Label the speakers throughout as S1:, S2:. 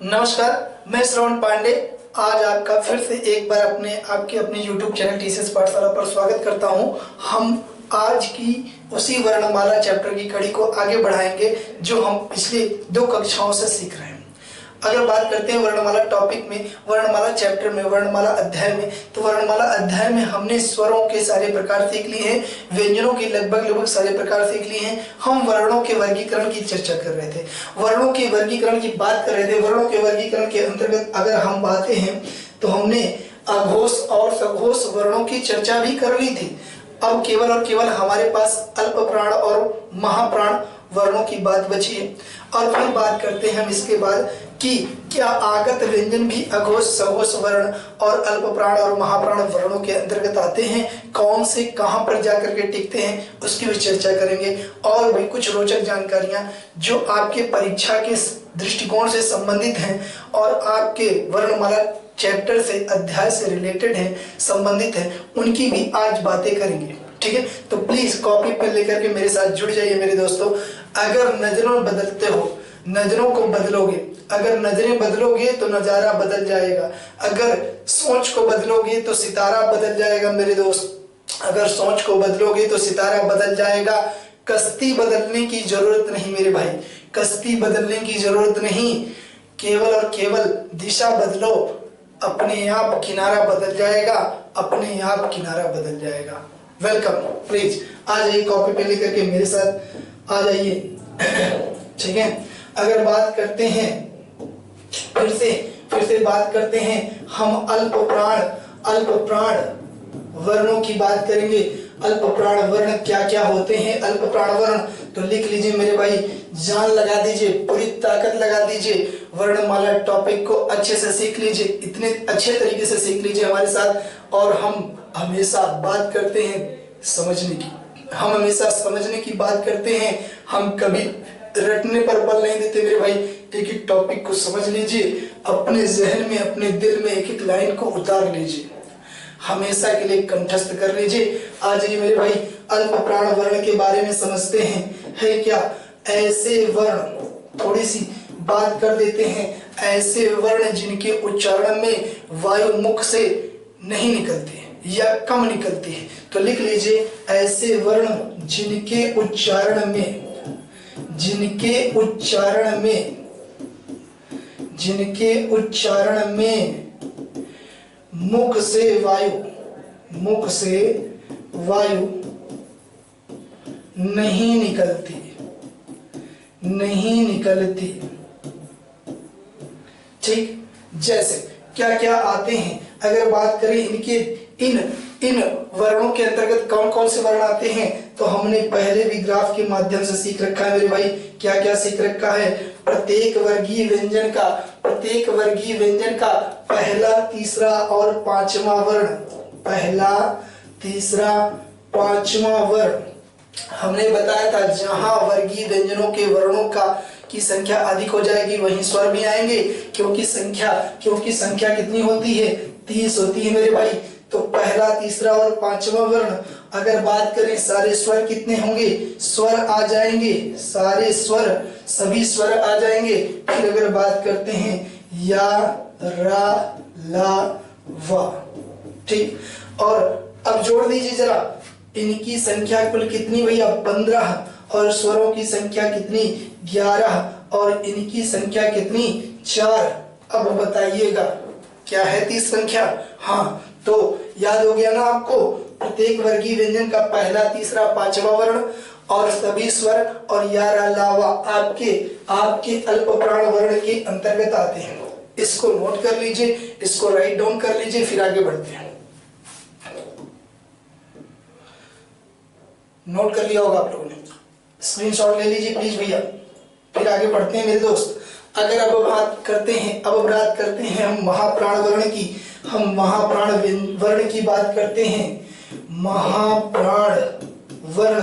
S1: नमस्कार, मैं श्रवण पांडे आज आपका फिर से एक बार आपके अपने YouTube चैनल टीसीएस पाठशाला पर स्वागत करता हूं। हम आज की उसी वर्णमाला चैप्टर की कड़ी को आगे बढ़ाएंगे जो हम पिछले 2 कक्षाओं से सीख रहे हैं। अगर बात करते हैं वर्णमाला टॉपिक में, वर्णमाला चैप्टर में, वर्णमाला अध्याय में, तो वर्णमाला अध्याय में हमने स्वरों के सारे प्रकार सीख लिए हैं, व्यंजनों के लगभग सारे प्रकार सीख लिए हैं। हम वर्णों के वर्गीकरण की चर्चा कर रहे थे, वर्णों के वर्गीकरण की बात कर रहे थे। वर्णों के वर्गीकरण के अंतर्गत अगर हम बातें हैं तो हमने अघोष और सघोष वर्णों की चर्चा भी कर ली थी। अब केवल और केवल हमारे पास अल्प प्राण और महाप्राण वर्णों की बात बची है। और फिर बात करते हैं हम इसके बाद कि क्या आगत व्यंजन भी अघोष सघोष वर्ण और अल्प प्राण और महाप्राण वर्णों के अंतर्गत आते हैं, कौन से कहां पर जाकर के टिकते हैं उसकी भी चर्चा करेंगे। और भी कुछ रोचक जानकारियां जो आपके परीक्षा के दृष्टिकोण से संबंधित हैं और आपके वर्णमाला चैप्टर से अध्याय से रिलेटेड है, संबंधित है, उनकी भी आज बातें करेंगे। ठीक है, तो प्लीज कॉपी पेन लेकर के मेरे साथ जुड़ जाइए मेरे दोस्तों। अगर नजरों बदलते हो, नजरों को बदलोगे, अगर नजरें बदलोगे तो नजारा बदल जाएगा। अगर सोच को बदलोगे तो सितारा बदल जाएगा मेरे दोस्त। अगर सोच को बदलोगे तो सितारा बदल जाएगा। कश्ती बदलने की जरूरत नहीं मेरे भाई, कश्ती बदलने की जरूरत नहीं, केवल और केवल दिशा बदलो, अपने आप किनारा बदल जाएगा, अपने आप किनारा बदल जाएगा। वेलकम, प्लीज आ जाइए, कॉपी पे लेकर के मेरे साथ आ जाइए। ठीक है, अगर बात करते हैं फिर से बात करते हैं हम अल्प प्राण वर्णों की बात करेंगे। अल्प प्राण वर्ण क्या क्या होते हैं? अल्प प्राण वर्ण तो लिख लीजिए मेरे भाई, जान लगा दीजिए, पूरी ताकत लगा दीजिए, वर्णमाला टॉपिक को अच्छे से सीख लीजिए, इतने अच्छे तरीके से सीख लीजिए हमारे साथ। और हम हमेशा बात करते हैं समझने की, हम हमेशा समझने की बात करते हैं, हम कभी रटने पर बल नहीं देते मेरे भाई। एक एक टॉपिक को समझ लीजिए, अपने जहन में, अपने दिल में एक एक लाइन को उतार लीजिए, हमेशा के लिए कंठस्थ कर लीजिए। आ जाइए मेरे भाई, अल्प प्राण वर्ण के बारे में समझते हैं। है क्या ऐसे वर्ण, थोड़ी सी बात कर देते हैं, ऐसे वर्ण जिनके उच्चारण में वायु मुख से नहीं निकलते या कम निकलती है। तो लिख लीजिए, ऐसे वर्ण जिनके उच्चारण में मुख से वायु नहीं निकलती। ठीक, जैसे क्या क्या आते हैं? अगर बात करें इनके इन वर्णों के अंतर्गत कौन कौन से वर्ण आते हैं, तो हमने पहले भी ग्राफ के माध्यम से सीख रखा है मेरे भाई। क्या क्या सीख रखा है? प्रत्येक वर्गीय व्यंजन का पहला, तीसरा और पांचवा वर्ण, पहला, तीसरा, पांचवा वर्ण। हमने बताया था जहां वर्गीय व्यंजनों के वर्णों की संख्या अधिक हो जाएगी वहीं स्वर भी आएंगे, क्योंकि संख्या कितनी होती है? 30 होती है मेरे भाई। तो पहला, तीसरा और पांचवा वर्ण, अगर बात करें सारे स्वर कितने होंगे? स्वर आ जाएंगे, सारे स्वर, सभी स्वर आ जाएंगे। फिर अगर बात करते हैं या, रा, ला, वा। ठीक, और अब जोड़ दीजिए जरा, इनकी संख्या कुल कितनी भैया? 15। और स्वरों की संख्या कितनी? 11। और इनकी संख्या कितनी? 4। अब बताइएगा क्या है 30 संख्या? हाँ, तो याद हो गया ना आपको? प्रत्येक वर्गीय व्यंजन का पहला, तीसरा, पांचवा वर्ण और सभी स्वर और या, रा, ला, वा आपके अल्प प्राण वर्ण के अंतर्गत आते हैं। इसको नोट कर लीजिए, इसको राइट डाउन कर लीजिए, फिर आगे बढ़ते हैं। नोट कर लिया होगा आप लोगों ने, स्क्रीनशॉट ले लीजिए प्लीज भैया, फिर आगे बढ़ते हैं मेरे दोस्त। अगर अब बात करते हैं हम महाप्राण वर्ण की, हम महाप्राण वर्ण की बात करते हैं। महाप्राण वर्ण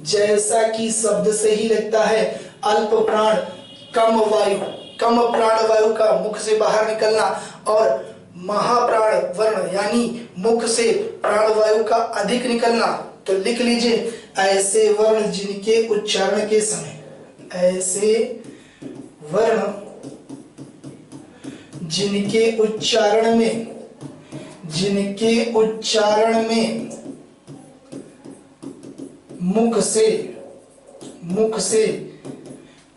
S1: जैसा कि शब्द से ही लगता है, अल्प प्राण, कम प्राण वायु का मुख से बाहर निकलना, और महाप्राण वर्ण यानी मुख से प्राण वायु का अधिक निकलना। तो लिख लीजिए, ऐसे वर्ण जिनके उच्चारण के समय, ऐसे वर्ण जिनके उच्चारण में मुख से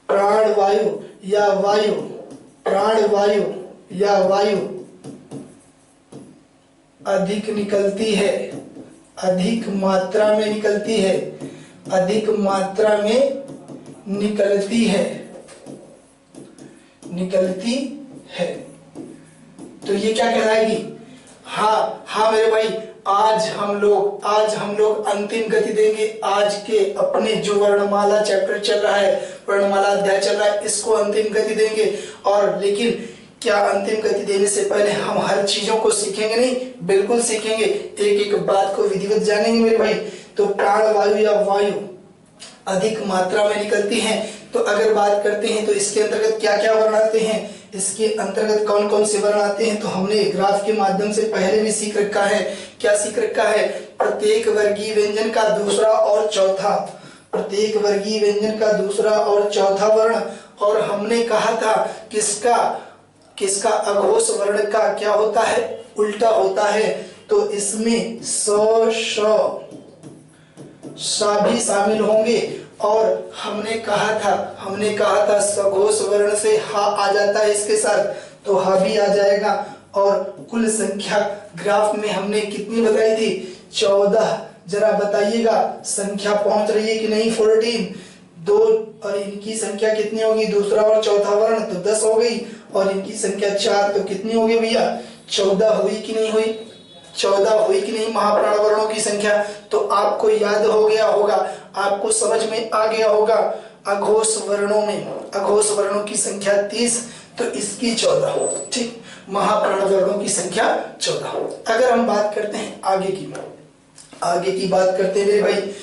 S1: प्राणवायु या वायु अधिक निकलती है, अधिक मात्रा में निकलती है। तो ये क्या कहलाएगी? हाँ मेरे भाई, आज हम लोग अंतिम गति देंगे। आज के अपने जो वर्णमाला चैप्टर चल रहा है, वर्णमाला अध्याय चल रहा है, इसको अंतिम गति देंगे। और लेकिन क्या अंतिम गति देने से पहले हम हर चीजों को सीखेंगे? नहीं, बिल्कुल सीखेंगे, एक एक बात को विधिवत जानेंगे मेरे भाई। तो प्राणवायु या वायु अधिक मात्रा में निकलती हैं। तो अगर बात करते हैं तो इसके अंतर्गत क्या क्या वर्ण आते हैं, इसके अंतर्गत कौन कौन से वर्ण आते हैं, तो हमने ग्राफ के माध्यम से पहले भी सीख रखा है। क्या सीख रखा है? प्रत्येक वर्गीय व्यंजन का दूसरा और चौथा वर्ण। और हमने कहा था किसका अघोष वर्ण का क्या होता है? उल्टा होता है। तो इसमें सा भी शामिल होंगे। और हमने कहा था सघोष वर्ण से हा आ जाता है इसके साथ, तो हा भी आ जाएगा। और कुल संख्या ग्राफ में हमने कितनी बताई थी? 14। जरा बताइएगा संख्या पहुंच रही है कि नहीं? 14। 2 और इनकी संख्या कितनी होगी? दूसरा और चौथा वर्ण, तो 10 हो गई। और इनकी संख्या 4, तो कितनी होगी भैया? 14 हुई कि नहीं हुई? 14 हुई कि नहीं महाप्राण वर्णों की संख्या? तो आपको याद हो गया होगा, आपको समझ में आ गया होगा। अघोष वर्णों की संख्या 30, तो इसकी 14। ठीक, महाप्राण वर्णों की संख्या 14। अगर हम बात करते हैं आगे की बात करते हैं मेरे भाई,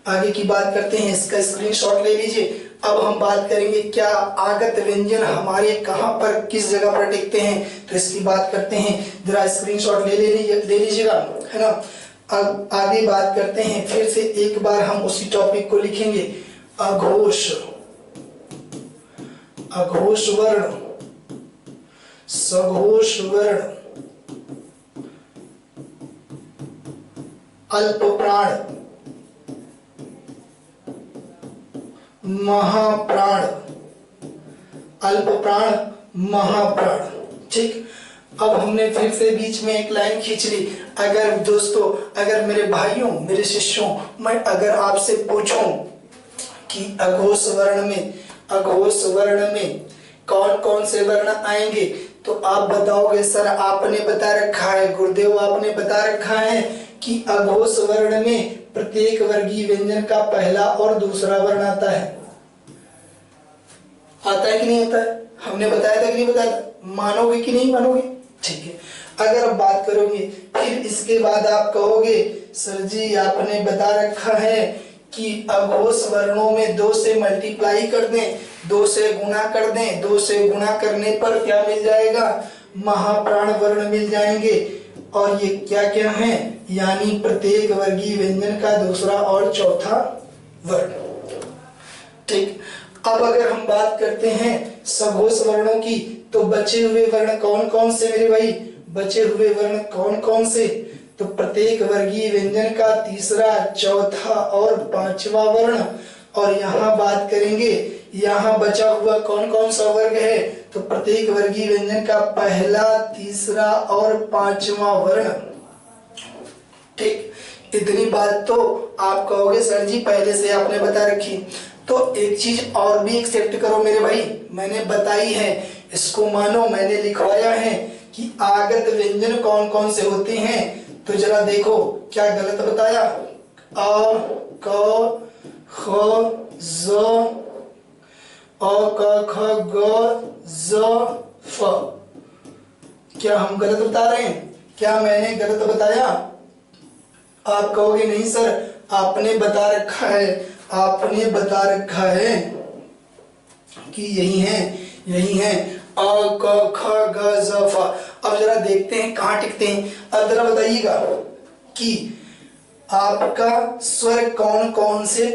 S1: आगे की बात करते हैं। इसका स्क्रीनशॉट ले लीजिए। अब हम बात करेंगे क्या आगत व्यंजन हमारे कहां पर, किस जगह पर टिकते हैं, तो इसकी बात करते हैं। जरा स्क्रीनशॉट ले लीजिएगा, है ना। अब आगे बात करते हैं, फिर से एक बार हम उसी टॉपिक को लिखेंगे। अघोष वर्ण, सघोष वर्ण, अल्प प्राण, महाप्राण, अल्प प्राण, महाप्राण। ठीक, अब हमने फिर से बीच में एक लाइन खींच ली। अगर दोस्तों, अगर मेरे भाइयों, मेरे शिष्यों, मैं अगर आपसे पूछूं कि अघोष वर्ण में कौन कौन से वर्ण आएंगे, तो आप बताओगे सर आपने बता रखा है, गुरुदेव आपने बता रखा है कि अघोष वर्ण में प्रत्येक वर्गीय व्यंजन का पहला और दूसरा वर्ण आता है। आता है कि नहीं आता है? हमने बताया था कि नहीं बताया था? मानोगे कि नहीं मानोगे? ठीक है। अगर आप बात करोगे, फिर इसके बाद आप कहोगे सर जी आपने बता रखा है कि अघोष वर्णों में 2 से मल्टीप्लाई कर दें, 2 से गुणा कर दें, 2 से गुणा करने पर क्या मिल जाएगा? महाप्राण वर्ण मिल जाएंगे। और ये क्या क्या है? यानी प्रत्येक वर्गीय व्यंजन का दूसरा और चौथा वर्ण। ठीक, अब अगर हम बात करते हैं सघोष वर्णों की, तो बचे हुए वर्ण कौन कौन से मेरे भाई? बचे हुए वर्ण कौन कौन से? तो प्रत्येक वर्गीय व्यंजन का तीसरा, चौथा और पांचवा वर्ण। और यहाँ बात करेंगे, यहाँ बचा हुआ कौन कौन सा वर्ग है? तो प्रत्येक वर्गीय व्यंजन का पहला, तीसरा और पांचवा वर्ण। ठीक, इतनी बात तो आप कहोगे सर जी पहले से आपने बता रखी। तो एक चीज और भी एक्सेप्ट करो मेरे भाई, मैंने बताई है, इसको मानो, मैंने लिखवाया है कि आगत व्यंजन कौन कौन से होते हैं। तो जरा देखो क्या गलत बताया? अ, क, ख, ज, अ, क, ख, ग, ज, फ। क्या हम गलत बता रहे हैं? क्या मैंने गलत बताया? आप कहोगे नहीं सर आपने बता रखा है, आपने बता रखा है कि यही है अ, क, ख, ग, ज, फ। अब जरा देखते हैं कहाँ टिकते हैं। अब जरा बताइएगा कि आपका स्वर कौन कौन से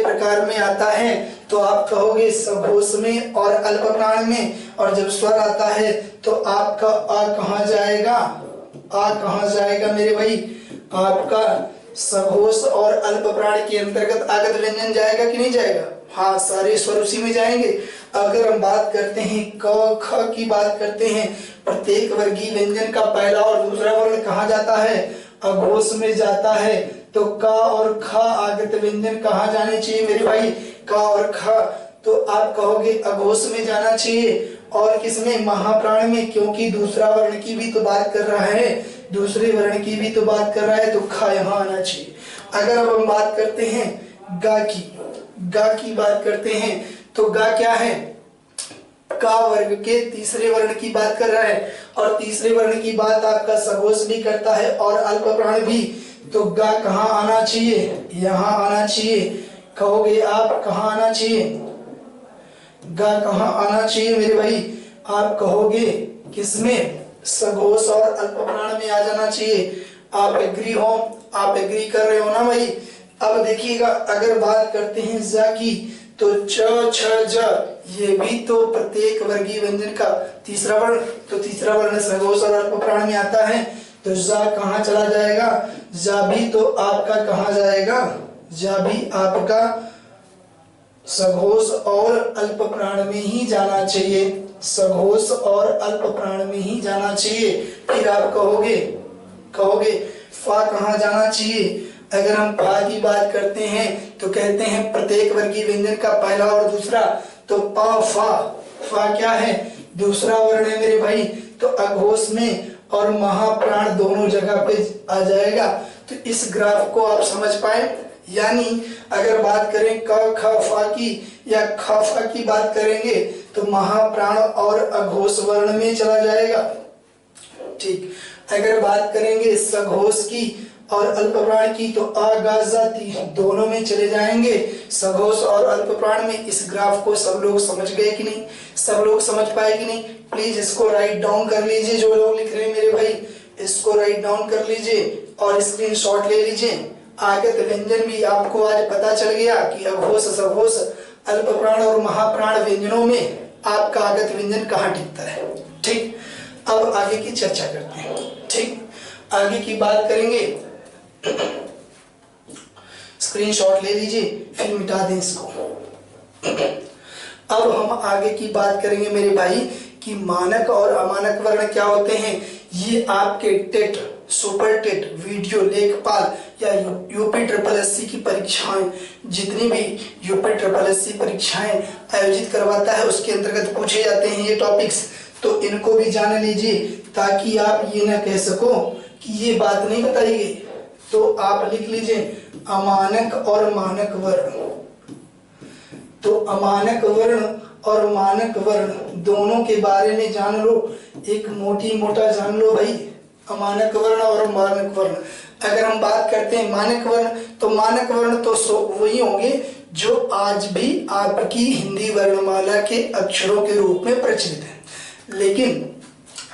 S1: प्रकार में आता है। तो आप कहोगे सघोष में और अल्प प्राण में, और जब स्वर आता है तो आपका आ कहाँ जाएगा, आ कहाँ जाएगा मेरे भाई, आपका सघोष और अल्प प्राण के अंतर्गत आगत व्यंजन जाएगा कि नहीं जाएगा, हाँ सारे स्वर उसी में जाएंगे। अगर हम बात करते हैं क ख की बात करते हैं, प्रत्येक वर्गीय व्यंजन का पहला और दूसरा वर्ण कहाँ जाता है, अघोष में जाता है, तो क और ख आगत व्यंजन कहाँ जाने चाहिए मेरे भाई, क और ख, तो आप कहोगे अघोष में जाना चाहिए, और किसमें, महाप्राण में, क्योंकि दूसरा वर्ण की भी तो बात कर रहा है, दूसरे वर्ण की भी तो बात कर रहा है, तो ख यहाँ आना चाहिए। अगर अब हम बात करते हैं गा की, गा की बात करते हैं, तो गा क्या है, का वर्ग के तीसरे वर्ण की बात कर रहा है, और तीसरे वर्ण की बात आपका सघोष भी करता है और अल्प प्राण भी, तो गा कहाँ आना चाहिए, यहाँ आना चाहिए। कहोगे आप कहाँ आना चाहिए, गा कहाँ आना चाहिए मेरे भाई, आप कहोगे किसमें, सघोष और अल्प प्राण में आ जाना चाहिए। आप एग्री हो, आप एग्री कर रहे हो ना भाई। अब देखिएगा अगर बात करते हैं जा की, तो च छ ज ये भी तो प्रत्येक वर्गीय व्यंजन का तीसरा वर्ण, तो तीसरा वर्ण सघोष और अल्प प्राण में आता है, तो जा कहाँ चला जाएगा, जा भी तो आपका कहाँ जाएगा, जा भी आपका सघोष और अल्प प्राण में ही जाना चाहिए, सघोष और अल्प प्राण में ही जाना चाहिए। फिर आप कहोगे, कहोगे फा कहाँ जाना चाहिए। अगर हम फा की बात करते हैं तो कहते हैं प्रत्येक वर्गीय व्यंजन का पहला और दूसरा, तो पा फा, फा क्या है, दूसरा वर्ण है मेरे भाई, तो अघोष में और महाप्राण दोनों जगह पे आ जाएगा। तो इस ग्राफ को आप समझ पाए, यानी अगर बात करें क ख फा की या ख फा की बात करेंगे तो महाप्राण और अघोष वर्ण में चला जाएगा, ठीक। अगर बात करेंगे सघोष की और अल्प प्राण की, तो आ गा जा ती दोनों में चले जाएंगे, सघोष और अल्प प्राण में। इस ग्राफ को सब लोग समझ गए कि नहीं, सब लोग समझ पाए कि नहीं, प्लीज इसको राइट डाउन कर लीजिए, जो लोग लिख रहे हैं मेरे भाई इसको राइट डाउन कर लीजिए और स्क्रीनशॉट ले लीजिए। आगत व्यंजन भी आपको आज पता चल गया कि अघोष, सघोष, अल्प प्राण और महाप्राण व्यंजनों में आपका आगत व्यंजन कहाँ टिकता है, ठीक। अब आगे की चर्चा करते हैं, ठीक। आगे की बात करेंगे, स्क्रीनशॉट ले लीजिए फिर मिटा दें इसको। अब हम आगे की बात करेंगे मेरे भाई कि मानक और अमानक वर्ण क्या होते हैं। ये आपके टेट, सुपर टेट, वीडियो, लेखपाल या यूपी ट्रिपल एससी की परीक्षाएं, जितनी भी यूपी ट्रिपल एससी परीक्षाएं आयोजित करवाता है उसके अंतर्गत पूछे जाते हैं ये टॉपिक्स, तो इनको भी जान लीजिए ताकि आप ये ना कह सको कि ये बात नहीं बताई गई। तो आप लिख लीजिए अमानक और मानक वर्ण। तो अमानक वर्ण और मानक वर्ण दोनों के बारे में जान लो, एक मोटी मोटा जान लो भाई, अमानक वर्ण और मानक वर्ण। अगर हम बात करते हैं मानक वर्ण, तो मानक वर्ण तो वही होंगे जो आज भी आपकी हिंदी वर्णमाला के अक्षरों के रूप में प्रचलित है, लेकिन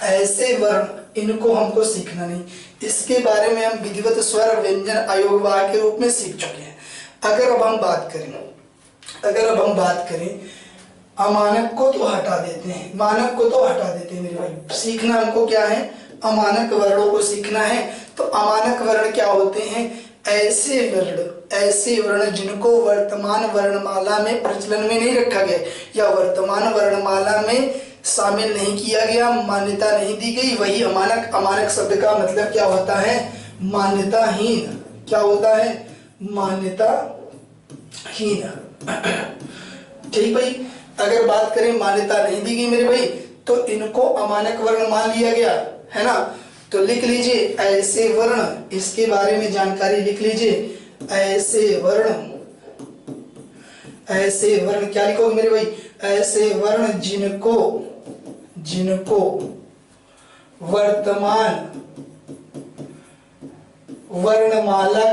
S1: ऐसे वर्ण इनको हमको सीखना नहीं, इसके बारे में हम विधिवत स्वर व्यंजन आयोग के रूप में सीख चुके हैं। अगर अब हम बात करें अमानक को तो हटा देते हैं, मानक को तो हटा देते हैं मेरे भाई, सीखना हमको क्या है, अमानक वर्णों को सीखना है। तो अमानक वर्ण क्या होते हैं, ऐसे वर्ण जिनको वर्तमान वर्णमाला में प्रचलन में नहीं रखा गया या वर्तमान वर्णमाला में शामिल नहीं किया गया, मान्यता नहीं दी गई, वही अमानक। अमानक शब्द का मतलब क्या होता है, मान्यताहीन। क्या होता है, मान्यताहीन, ठीक भाई। अगर बात करें मान्यता नहीं दी गई मेरे भाई, तो इनको अमानक वर्ण मान लिया गया है ना। तो लिख लीजिए ऐसे वर्ण, इसके बारे में जानकारी लिख लीजिए, ऐसे वर्ण क्या लिखोगे मेरे भाई, ऐसे वर्ण जिनको वर्तमान वर्णमाला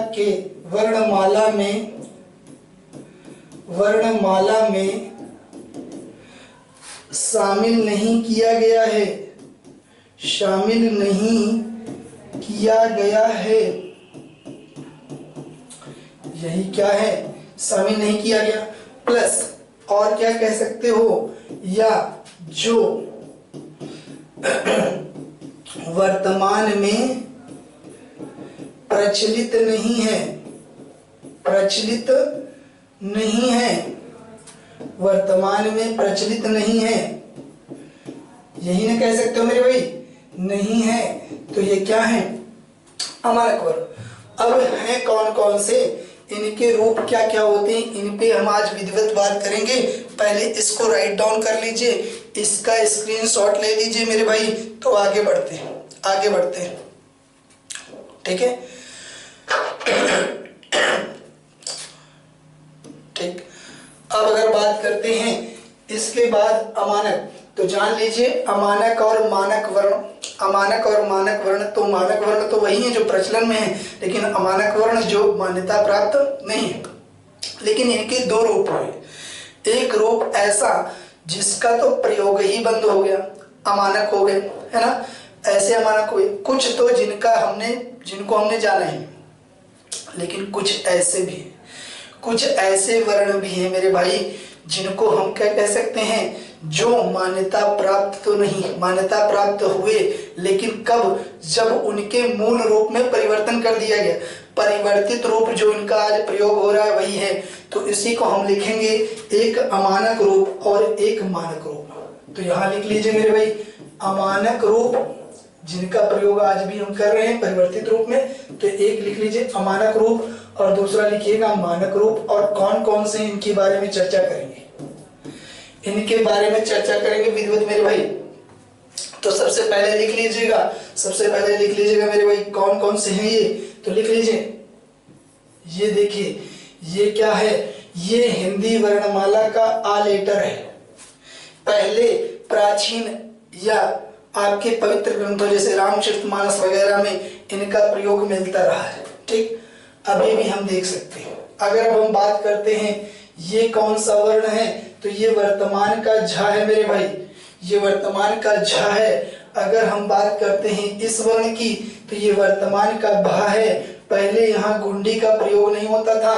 S1: में शामिल नहीं किया गया है, यही क्या है, शामिल नहीं किया गया। प्लस और क्या कह सकते हो, या जो वर्तमान में प्रचलित नहीं है, प्रचलित नहीं है, वर्तमान में प्रचलित नहीं है, यही ना कह सकते हो मेरे भाई, नहीं है, तो ये क्या है, अमानक वर्ण। अब हैं कौन कौन से, इनके रूप क्या क्या होते हैं, इन पे हम आज विधिवत बात करेंगे। पहले इसको राइट डाउन कर लीजिए, इसका स्क्रीनशॉट ले लीजिए मेरे भाई, तो आगे बढ़ते हैं, आगे बढ़ते हैं, ठीक है। ठीक, अब अगर बात करते हैं इसके बाद अमानक, तो जान लीजिए अमानक और मानक वर्ण। अमानक और मानक वर्ण, तो मानक वर्ण तो वही है जो प्रचलन में है, लेकिन अमानक वर्ण जो मान्यता प्राप्त नहीं है। लेकिन इनके दो रूप हुए, एक रूप ऐसा जिसका तो प्रयोग ही बंद हो गया, अमानक हो गए, है ना, ऐसे अमानक हुए। कुछ तो जिनको हमने जाना है, लेकिन कुछ ऐसे भी हैं, कुछ ऐसे वर्ण भी हैं मेरे भाई जिनको हम क्या कह सकते हैं, जो मान्यता प्राप्त तो नहीं, मान्यता प्राप्त हुए लेकिन कब, जब उनके मूल रूप में परिवर्तन कर दिया गया। परिवर्तित रूप जो इनका आज प्रयोग हो रहा है वही है, तो इसी को हम लिखेंगे एक अमानक रूप और एक मानक रूप। तो यहाँ लिख लीजिए मेरे भाई, अमानक रूप जिनका प्रयोग आज भी हम कर रहे हैं परिवर्तित रूप में, तो एक लिख लीजिए अमानक रूप और दूसरा लिखिएगा मानक रूप। और कौन कौन से इनके बारे में चर्चा करेंगे, इनके बारे में चर्चा करेंगे विधिवत मेरे भाई। तो सबसे पहले लिख लीजिएगा, सबसे पहले लिख लीजिएगा मेरे भाई कौन कौन से हैं ये, तो लिख लीजिए, ये देखिए ये क्या है, ये हिंदी वर्णमाला का आ लेटर है। पहले प्राचीन या आपके पवित्र ग्रंथों जैसे रामचरितमानस वगैरह में इनका प्रयोग मिलता रहा है, ठीक, अभी भी हम देख सकते हैं। अगर अब हम बात करते हैं ये कौन सा वर्ण है, तो ये वर्तमान का झा है मेरे भाई, ये वर्तमान का झा है। अगर हम बात करते हैं इस वर्ण की, तो ये वर्तमान का भा है। पहले यहाँ गुंडी का प्रयोग नहीं होता था,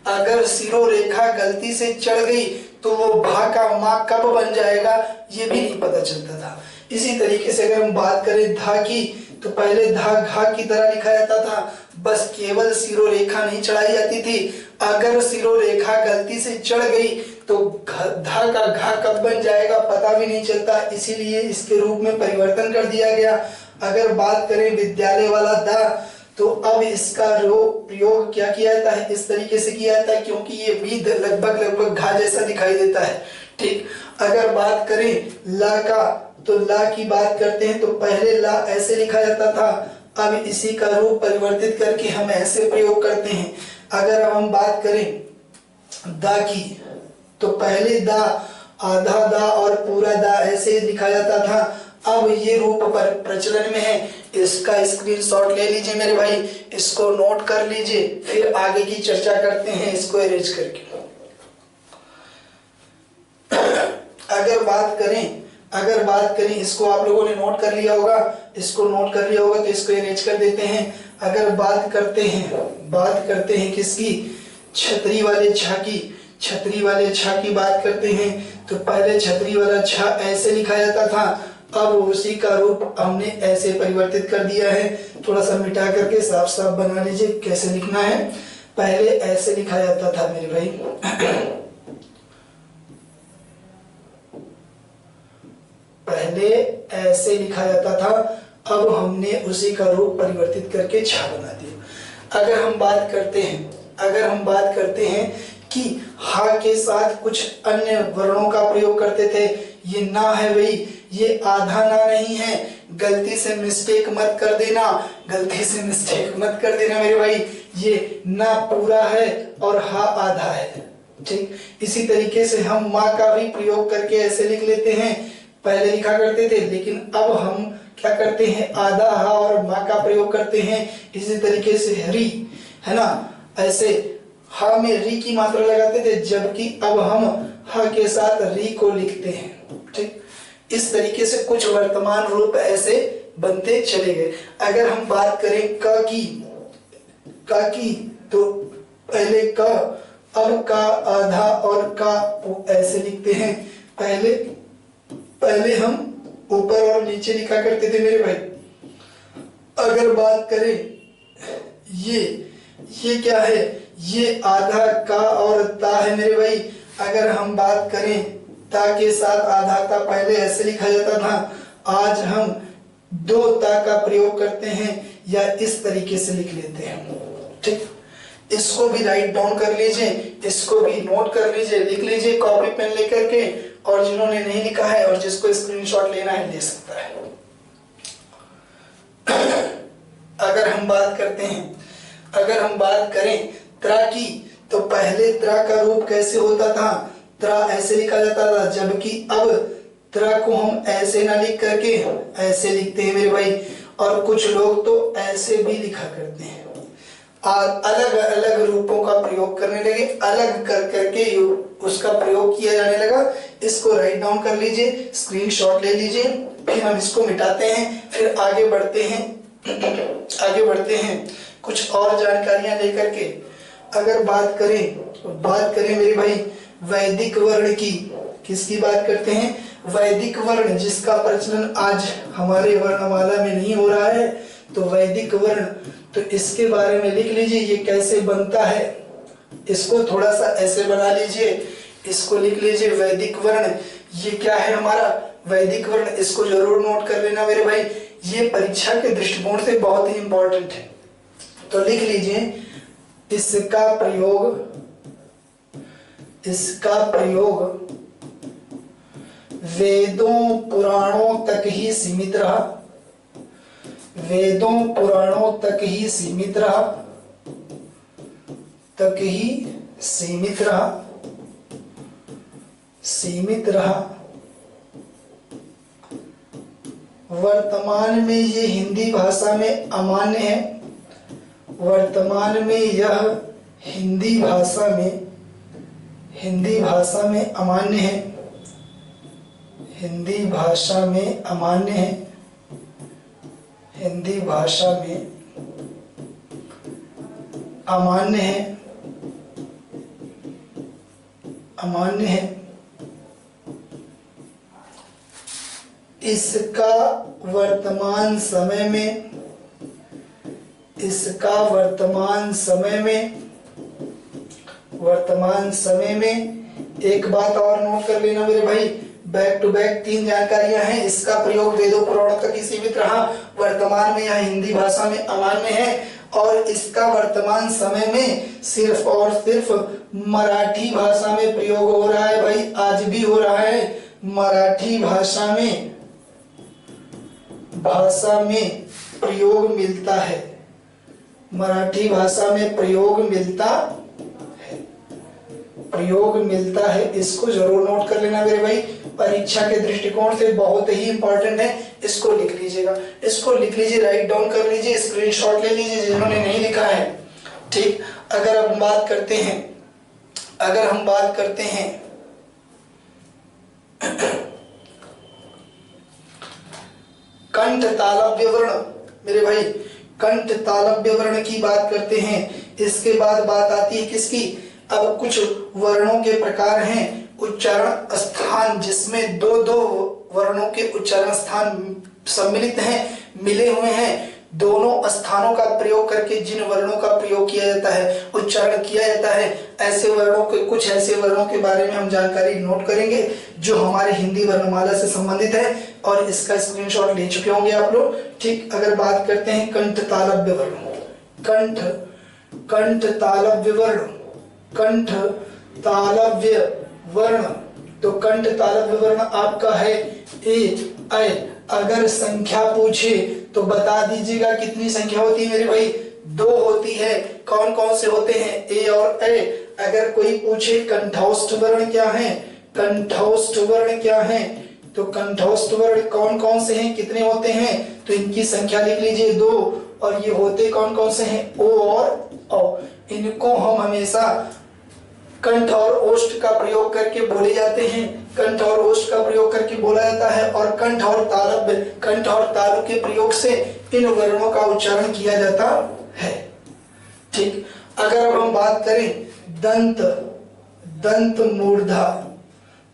S1: अगर सिरो रेखा गलती से चढ़ गई तो वो भा का माँ कब बन जाएगा ये भी नहीं पता चलता था। इसी तरीके से अगर हम बात करें धा की, तो पहले धा घा की तरह लिखा जाता था, बस केवल सिरो रेखा नहीं चढ़ाई जाती थी, अगर सिरो रेखा गलती से चढ़ गई तो धा का घा कब बन जाएगा पता भी नहीं चलता, इसीलिए इसके रूप में परिवर्तन कर दिया गया। अगर बात करें विद्यालय वाला दा, तो अब इसका प्रयोग क्या किया जाता है, इस तरीके से किया जाता है, क्योंकि ये विद लगभग घा जैसा दिखाई देता है, ठीक। अगर बात करें ला का, तो ला की बात करते हैं तो पहले ला ऐसे लिखा जाता था, अब इसी का रूप परिवर्तित करके हम ऐसे प्रयोग करते हैं। अगर अब हम बात करें दा की, तो पहले दा, आधा दा और पूरा दा ऐसे लिखा जाता था, अब ये रूप पर प्रचलन में है। इसका स्क्रीनशॉट ले लीजिए मेरे भाई, इसको नोट कर लीजिए, फिर आगे की चर्चा करते हैं इसको अरेंज करके। अगर बात करें इसको आप लोगों ने नोट कर लिया होगा, इसको नोट कर लिया होगा तो इसको अरेंज कर देते हैं। अगर बात करते हैं किसकी, छतरी वाले छा की, छतरी वाले छा की बात करते हैं, तो पहले छतरी वाला छा ऐसे लिखा जाता था, अब उसी का रूप हमने ऐसे परिवर्तित कर दिया है। थोड़ा सा मिटा करके साफ साफ बना लीजिए कैसे लिखना है। पहले ऐसे लिखा जाता था मेरे भाई, पहले ऐसे लिखा जाता था, अब हमने उसी का रूप परिवर्तित करके छा बना दिया। अगर हम बात करते हैं कि हा के साथ कुछ अन्य वर्णों का प्रयोग करते थे, ये ना है भाई, ये आधा ना नहीं है, गलती से मिस्टेक मत कर देना मेरे भाई, ये ना पूरा है और हा आधा है, ठीक। इसी तरीके से हम माँ का भी प्रयोग करके ऐसे लिख लेते हैं, पहले लिखा करते थे, लेकिन अब हम क्या करते हैं, आधा हा और माँ का प्रयोग करते हैं। इसी तरीके से री, है ना, ऐसे हा में री की मात्रा लगाते थे, जबकि अब हम हा के साथ री को लिखते हैं, ठीक। इस तरीके से कुछ वर्तमान रूप ऐसे बनते चले गए। अगर हम बात करें क की, तो पहले क, अब का आधा और का वो ऐसे लिखते हैं। पहले हम ऊपर और नीचे लिखा करते थे मेरे भाई। अगर बात करें ये क्या है, ये आधा का और ता है मेरे भाई। अगर हम बात करें ता के साथ आधा ता पहले ऐसे लिखा जाता था, आज हम दो ता का प्रयोग करते हैं या इस तरीके से लिख लेते हैं। ठीक, इसको भी राइट डाउन कर लीजिए, इसको भी नोट कर लीजिए, लिख लीजिए कॉपी पेन लेकर के। और जिन्होंने नहीं लिखा है और जिसको स्क्रीनशॉट लेना है ले सकता है। अगर हम बात करें त्रा की, तो पहले त्रा का रूप कैसे होता था, त्रा ऐसे लिखा जाता था, जबकि अब त्रा को हम ऐसे ना लिख करके ऐसे लिखते हैं मेरे भाई। और कुछ लोग तो ऐसे भी लिखा करते हैं। अलग अलग रूपों का प्रयोग करने लगे, अलग कर करके उसका प्रयोग किया जाने लगा। इसको राइट डाउन कर लीजिए, स्क्रीनशॉट ले लीजिए, फिर हम इसको मिटाते हैं, फिर आगे बढ़ते हैं कुछ और जानकारियां लेकर के। अगर बात करें मेरे भाई वैदिक वर्ण की, किसकी बात करते हैं, वैदिक वर्ण, जिसका प्रचलन आज हमारे वर्णमाला में नहीं हो रहा है। तो वैदिक वर्ण, तो इसके बारे में लिख लीजिए, ये कैसे बनता है। इसको थोड़ा सा ऐसे बना लीजिए, इसको लिख लीजिए वैदिक वर्ण। ये क्या है हमारा वैदिक वर्ण, इसको जरूर नोट कर लेना मेरे भाई, ये परीक्षा के दृष्टिकोण से बहुत ही इंपॉर्टेंट है। तो लिख लीजिए, इसका प्रयोग वेदों पुराणों तक ही सीमित रहा, वर्तमान में ये हिंदी भाषा में अमान्य है, वर्तमान में यह हिंदी भाषा में अमान्य है, हिंदी भाषा में अमान्य है। इसका वर्तमान समय में एक बात और नोट कर लेना मेरे भाई, बैक टू बैक 3 जानकारियां हैं। इसका प्रयोग वेदों पुराणों तक ही सीमित रहा, वर्तमान में यह हिंदी भाषा में अमान्य है, और इसका वर्तमान समय में सिर्फ और सिर्फ मराठी भाषा में प्रयोग हो रहा है भाई, आज भी हो रहा है। मराठी भाषा में प्रयोग मिलता है, मराठी भाषा में प्रयोग मिलता है। इसको जरूर नोट कर लेना मेरे भाई, परीक्षा के दृष्टिकोण से बहुत ही इंपॉर्टेंट है। इसको लिख लीजिएगा, इसको लिख लीजिए, राइट डाउन कर लीजिए, स्क्रीनशॉट ले लीजिए जिन्होंने नहीं लिखा है। ठीक, अगर हम बात करते हैं कंठ तालव्य वर्ण मेरे भाई, कंठ तालव्य वर्ण की बात करते हैं। इसके बाद बात आती है किसकी, अब कुछ वर्णों के प्रकार हैं उच्चारण स्थान, जिसमें दो वर्णों के उच्चारण स्थान सम्मिलित हैं, मिले हुए हैं। दोनों स्थानों का प्रयोग करके जिन वर्णों का प्रयोग किया जाता है, उच्चारण किया जाता है, कुछ ऐसे वर्णों के बारे में हम जानकारी नोट करेंगे जो हमारे हिंदी वर्णमाला से संबंधित है, और इसका स्क्रीनशॉट ले चुके होंगे आप लोग। ठीक, अगर बात करते हैं कंठ तालव्य वर्ण, कंठ तालव्य वर्ण, तो कंठ तालव्य वर्ण आपका है ए ऐ। अगर संख्या पूछे तो बता दीजिएगा कितनी संख्या होती है मेरे भाई, 2 होती है। कौन कौन से होते हैं, ए और ऐ। अगर कोई पूछे कंठोष्ठ वर्ण क्या है, तो कंठोष्ठ वर्ण कौन कौन से हैं, कितने होते हैं, तो इनकी संख्या लिख लीजिए 2। और ये होते कौन कौन से हैं, ओ और औ। इनको हम हमेशा कंठ और ओष्ठ का प्रयोग करके बोले जाते हैं, कंठ और ओष्ठ का प्रयोग करके बोला जाता है, और कंठ और तालु के प्रयोग से इन वर्णों का उच्चारण किया जाता है। ठीक, अगर अब हम बात करें दंत दंत मूर्धा,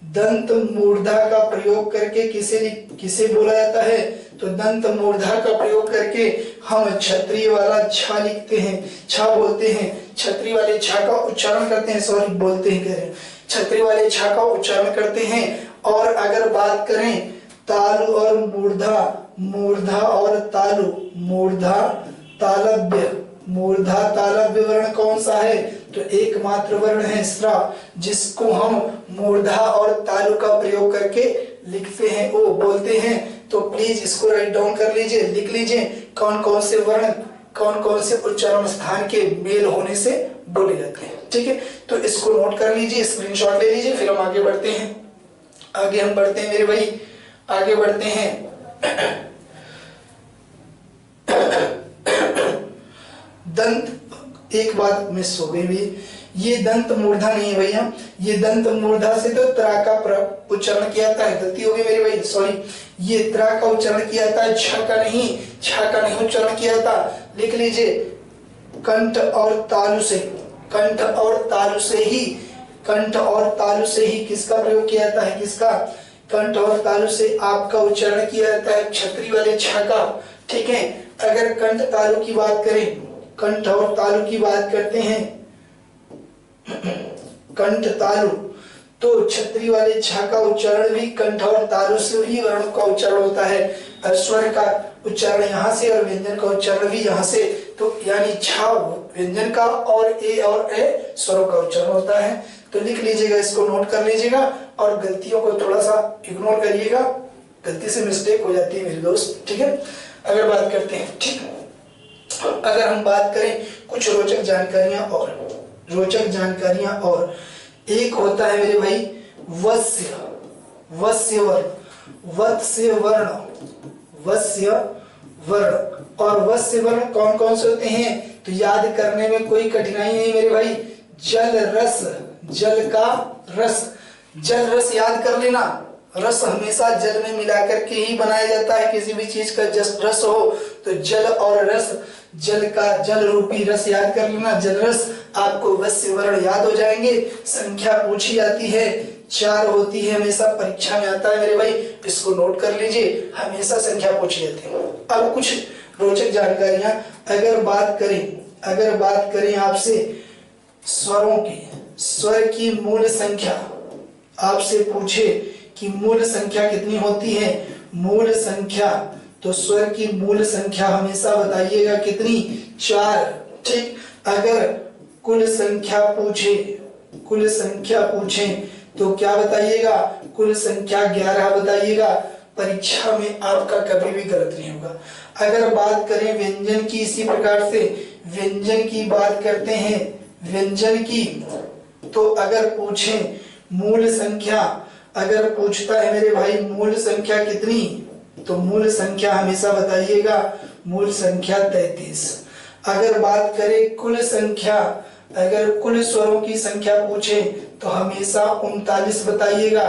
S1: दंत मूर्धा का प्रयोग करके किसे बोला जाता है? तो दंत मूर्धा का प्रयोग करके हम छतरी वाला छा लिखते हैं, छा बोलते हैं, छतरी वाले छा का उच्चारण करते हैं, सॉरी बोलते हैं कह रहे हैं, छतरी वाले छा का उच्चारण करते हैं। और अगर बात करें तालु और मूर्धा, मूर्धा और तालु, मूर्धा तालव्य, मूर्धा तालव्य वर्ण कौन सा है? तो एकमात्र वर्ण है स्रा, जिसको हम मूर्धा और तालु का प्रयोग करके लिखते हैं, वो बोलते हैं। तो प्लीज इसको राइट डाउन कर लीजिए, लिख लीजिए कौन कौन से वर्ण, कौन कौन से उच्चारण स्थान के मेल होने से बोले जाते हैं। ठीक है, तो इसको नोट कर लीजिए, स्क्रीनशॉट ले लीजिए, फिर हम आगे बढ़ते हैं। आगे हम बढ़ते हैं मेरे भाई, आगे बढ़ते हैं। दंत, एक बात मिस हो गई भी, ये दंत मूर्धा नहीं है भैया, ये दंत मूर्धा से तो त्रा का उच्चारण किया जाता है, गलती हो गई मेरे भाई, सॉरी, ये त्रा का उच्चारण किया जाता है, छ का नहीं, छ का नहीं उच्चारण किया जाता। लिख लीजिए कंठ और तालु से, कंठ और तालु से ही, कंठ और तालु से ही किसका प्रयोग किया जाता है? किसका? कंठ और तालु से आपका उच्चारण किया जाता है छतरी वाले छ का। ठीक है, अगर कंठ तालु की बात करें, कंठ और तालु की बात करते हैं, कंठ तालु, तो छतरी वाले छ का उच्चारण भी कंठ और तालु से ही वर्ण का उच्चारण होता है। स्वर का उच्चारण यहाँ से और व्यंजन का उच्चारण भी यहाँ से, तो यानी छ व्यंजन का और ए स्वरों का उच्चारण होता है। तो लिख लीजिएगा, इसको नोट कर लीजिएगा और गलतियों को थोड़ा सा इग्नोर करिएगा, गलती से मिस्टेक हो जाती है मेरे दोस्त। ठीक है, अगर बात करते हैं, ठीक, अगर हम बात करें कुछ रोचक जानकारियां और, रोचक जानकारियां और, एक होता है मेरे भाई वस्य, वस्य वर्ण, वत्स्य वर्ण, वस्य वर्ण। और वस्य वर्ण कौन कौन से होते हैं? तो याद करने में कोई कठिनाई नहीं मेरे भाई, जल रस, जल का रस, जल रस याद कर लेना। रस हमेशा जल में मिलाकर के ही बनाया जाता है, किसी भी चीज का जस्ट रस हो तो जल और रस, जल का जल रूपी रस याद कर लेना, जल रस। आपको वस्य वर्ण याद हो जाएंगे। संख्या पूछी जाती है, 4 होती है, हमेशा परीक्षा में आता है मेरे भाई, इसको नोट कर लीजिए, हमेशा संख्या पूछी जाती है। अब कुछ रोचक जानकारियां, अगर बात करें आपसे स्वरों की, स्वर की मूल संख्या, आपसे पूछे कि मूल संख्या कितनी होती है, मूल संख्या, तो स्वर की मूल संख्या हमेशा बताइएगा कितनी? 4। ठीक, अगर कुल संख्या पूछे, कुल संख्या पूछे तो क्या बताइएगा? कुल संख्या 11 बताइएगा, परीक्षा में आपका कभी भी गलत नहीं होगा। अगर बात करें व्यंजन की, इसी प्रकार से व्यंजन की बात करते हैं, व्यंजन की, तो अगर पूछे मूल संख्या, अगर पूछता है मेरे भाई मूल संख्या कितनी, तो मूल संख्या हमेशा बताइएगा, मूल संख्या 33। अगर बात करें कुल संख्या, अगर कुल स्वरों की संख्या पूछे तो हमेशा 39 बताइएगा,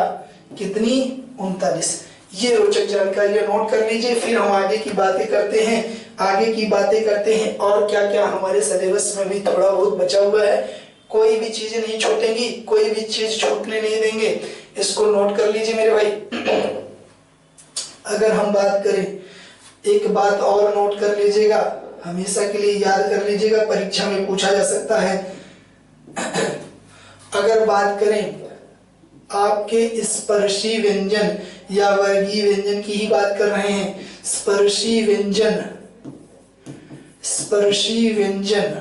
S1: कितनी? 39। ये रोचक जानकारी नोट कर लीजिए, फिर हम आगे की बातें करते हैं, आगे की बातें करते हैं और क्या क्या हमारे सिलेबस में भी थोड़ा बहुत बचा हुआ है, कोई भी चीजें नहीं छूटेंगी, कोई भी चीज छूटने नहीं देंगे, इसको नोट कर लीजिए मेरे भाई। अगर हम बात करें, एक बात और नोट कर लीजिएगा, हमेशा के लिए याद कर लीजिएगा, परीक्षा में पूछा जा सकता है। अगर बात करें आपके स्पर्शी व्यंजन या वर्गीय व्यंजन की ही बात कर रहे हैं, स्पर्शी व्यंजन, स्पर्शी व्यंजन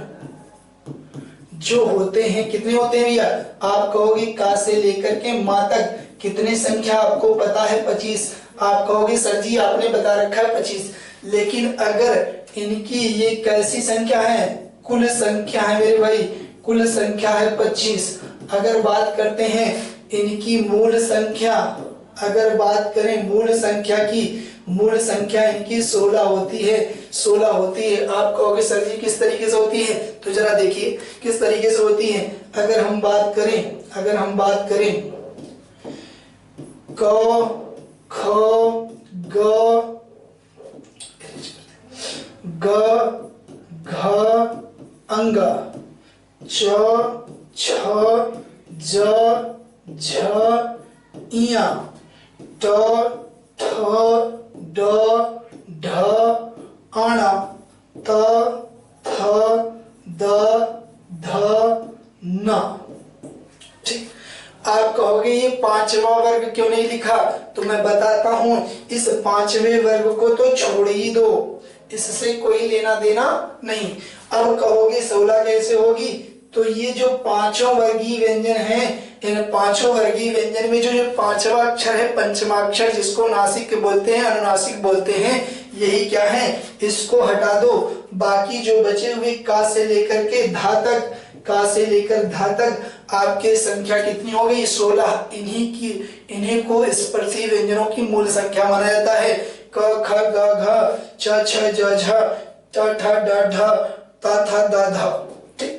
S1: जो होते हैं, कितने होते हैं भैया? आप कहोगे का से लेकर के मां तक कितने संख्या आपको पता है? 25। आप कहोगे सर जी आपने बता रखा है 25, लेकिन अगर इनकी ये कैसी संख्या है? कुल संख्या है मेरे भाई, कुल संख्या है 25। अगर बात करते हैं इनकी मूल संख्या, अगर बात करें मूल संख्या की, मूल संख्या इनकी 16 होती है, 16 होती है। आप कहोगे सर जी किस तरीके से होती है? तो जरा देखिए किस तरीके से होती है। अगर हम बात करें क ख ग घ अंग, च छ ड ढ अण त थ द ध न। ठीक, आप कहोगे ये पांचवा वर्ग क्यों नहीं लिखा, तो मैं बताता हूं, इस पांचवें वर्ग को तो छोड़ ही दो, इससे कोई लेना देना नहीं। अब कहोगे 16 कैसे होगी, तो ये जो पांचों वर्गीय व्यंजन हैं, इन पांचों वर्गीय व्यंजन में जो पांचवा अक्षर है पंचमाक्षर, जिसको नासिक बोलते हैं, अनुनासिक बोलते हैं, यही क्या है, इसको हटा दो। बाकी जो बचे हुए का से लेकर के धा तक, का से लेकर धा तक आपके संख्या कितनी हो गई, 16। इन्हीं को स्पर्शी व्यंजनों की मूल संख्या माना जाता है। क ख ग घ छ छ ज झ ट ठ ड ढ त थ द ध। ठीक,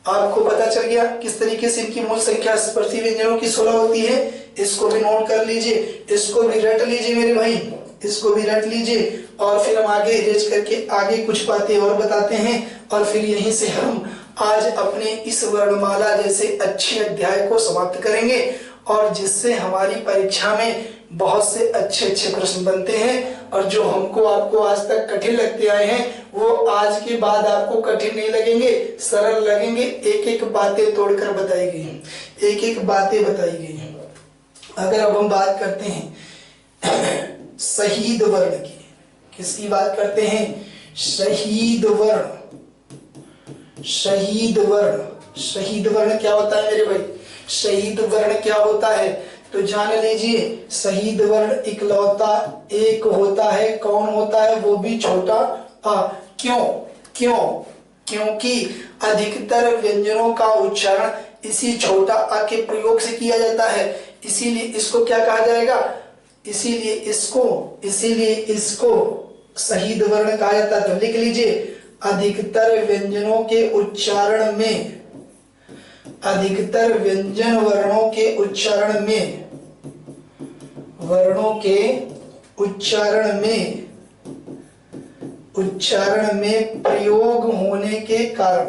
S1: आपको पता चल गया किस तरीके से इनकी मूल संख्या स्पर्शी व्यंजनों की 16 होती है। इसको भी नोट कर लीजिए, इसको भी रट लीजिए मेरे भाई, इसको भी रट लीजिए। और फिर हम आगे रेज करके आगे कुछ बातें और बताते हैं, और फिर यहीं से हम आज अपने इस वर्णमाला जैसे अच्छे अध्याय को समाप्त करेंगे, और जिससे हमारी परीक्षा में बहुत से अच्छे अच्छे प्रश्न बनते हैं। और जो हमको आपको आज तक कठिन लगते आए हैं, वो आज के बाद आपको कठिन नहीं लगेंगे, सरल लगेंगे। एक एक बातें तोड़कर बताई गई हैं, एक एक बातें बताई गई हैं। अगर अब हम बात करते हैं शहीद वर्ण की, किसकी बात करते हैं, शहीद वर्ण। शहीद वर्ण, शहीद वर्ण क्या होता है मेरे भाई, शहीद वर्ण क्या होता है, तो जान लीजिए। शहीद वर्ण इकलौता एक होता है, कौन होता है, वो भी छोटा आ। क्यों, क्यों, क्योंकि अधिकतर व्यंजनों का उच्चारण इसी छोटा आ के प्रयोग से किया जाता है, इसीलिए इसको क्या कहा जाएगा, इसीलिए इसको शहीद वर्ण कहा जाता है। तो लिख लीजिए, अधिकतर व्यंजनों के उच्चारण में, अधिकतर व्यंजन वर्णों के उच्चारण में, वर्णों के उच्चारण में प्रयोग होने के कारण,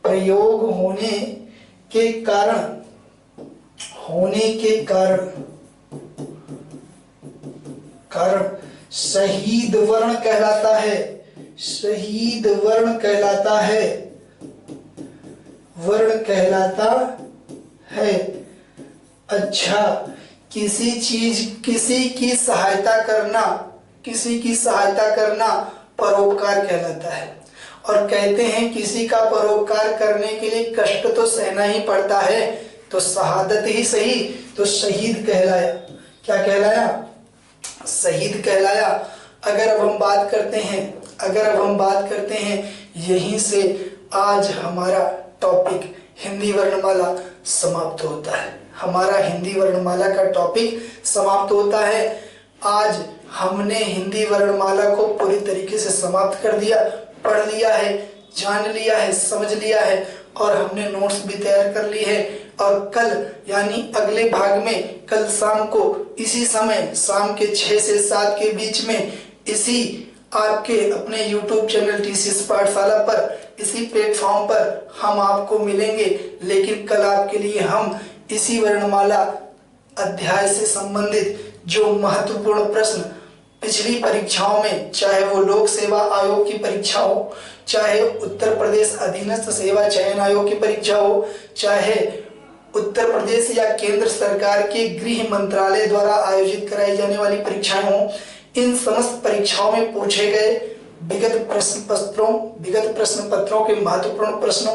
S1: प्रयोग होने के कारण, कारण शहीद वर्ण कहलाता है, शहीद वर्ण कहलाता है, वर्ण कहलाता है। अच्छा, किसी चीज, किसी की सहायता करना, किसी की सहायता करना परोपकार कहलाता है। और कहते हैं किसी का परोपकार करने के लिए कष्ट तो सहना ही पड़ता है, तो शहादत ही सही, तो शहीद कहलाया। क्या कहलाया, शहीद कहलाया। अगर अब हम बात करते हैं, यहीं से आज हमारा टॉपिक हिंदी वर्णमाला समाप्त होता है, हमारा हिंदी वर्णमाला का टॉपिक समाप्त होता है। आज हमने हिंदी वर्णमाला को पूरी तरीके से समाप्त कर दिया, पढ़ लिया है, जान लिया है, समझ लिया है, और हमने नोट्स भी तैयार कर ली है। और कल यानी अगले भाग में, कल शाम को इसी समय, शाम के 6 से 7 के बीच में, इसी आपके अपने YouTube चैनल TCS पाठशाला पर, इसी प्लेटफॉर्म पर हम आपको मिलेंगे। लेकिन कल आपके लिए हम इसी वर्णमाला अध्याय से संबंधित जो महत्वपूर्ण प्रश्न पिछली परीक्षाओं में, चाहे वो लोक सेवा आयोग की परीक्षा हो, चाहे उत्तर प्रदेश अधीनस्थ सेवा चयन आयोग की परीक्षा हो, चाहे उत्तर प्रदेश या केंद्र सरकार के गृह मंत्रालय द्वारा आयोजित कराई जाने वाली परीक्षाएं हो, इन समस्त परीक्षाओं में पूछे गए विगत प्रश्न पत्रों के महत्वपूर्ण प्रश्नों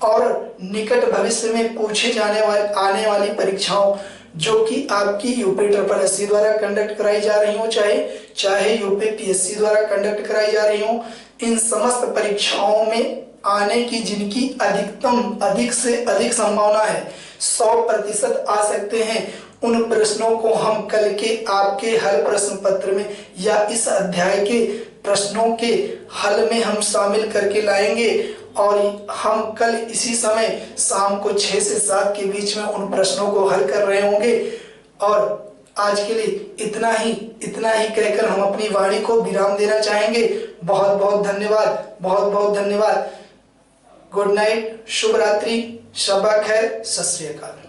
S1: और निकट भविष्य में पूछे जाने वाले आने वाली परीक्षाओं, जो कि आपकी यूपी SSSC द्वारा कंडक्ट कराई जा रही हो, चाहे यूपी PSC द्वारा कंडक्ट कराई जा रही हो, इन समस्त परीक्षाओं में आने की जिनकी अधिक से अधिक संभावना है, 100% आ सकते हैं, उन प्रश्नों को हम कल के आपके हल प्रश्न पत्र में या इस अध्याय के प्रश्नों के हल में हम शामिल करके लाएंगे। और हम कल इसी समय शाम को 6 से 7 के बीच में उन प्रश्नों को हल कर रहे होंगे। और आज के लिए इतना ही कहकर हम अपनी वाणी को विराम देना चाहेंगे। बहुत बहुत धन्यवाद। गुड नाइट, शुभ रात्रि, शब्बा खैर, सत श्री अकाल।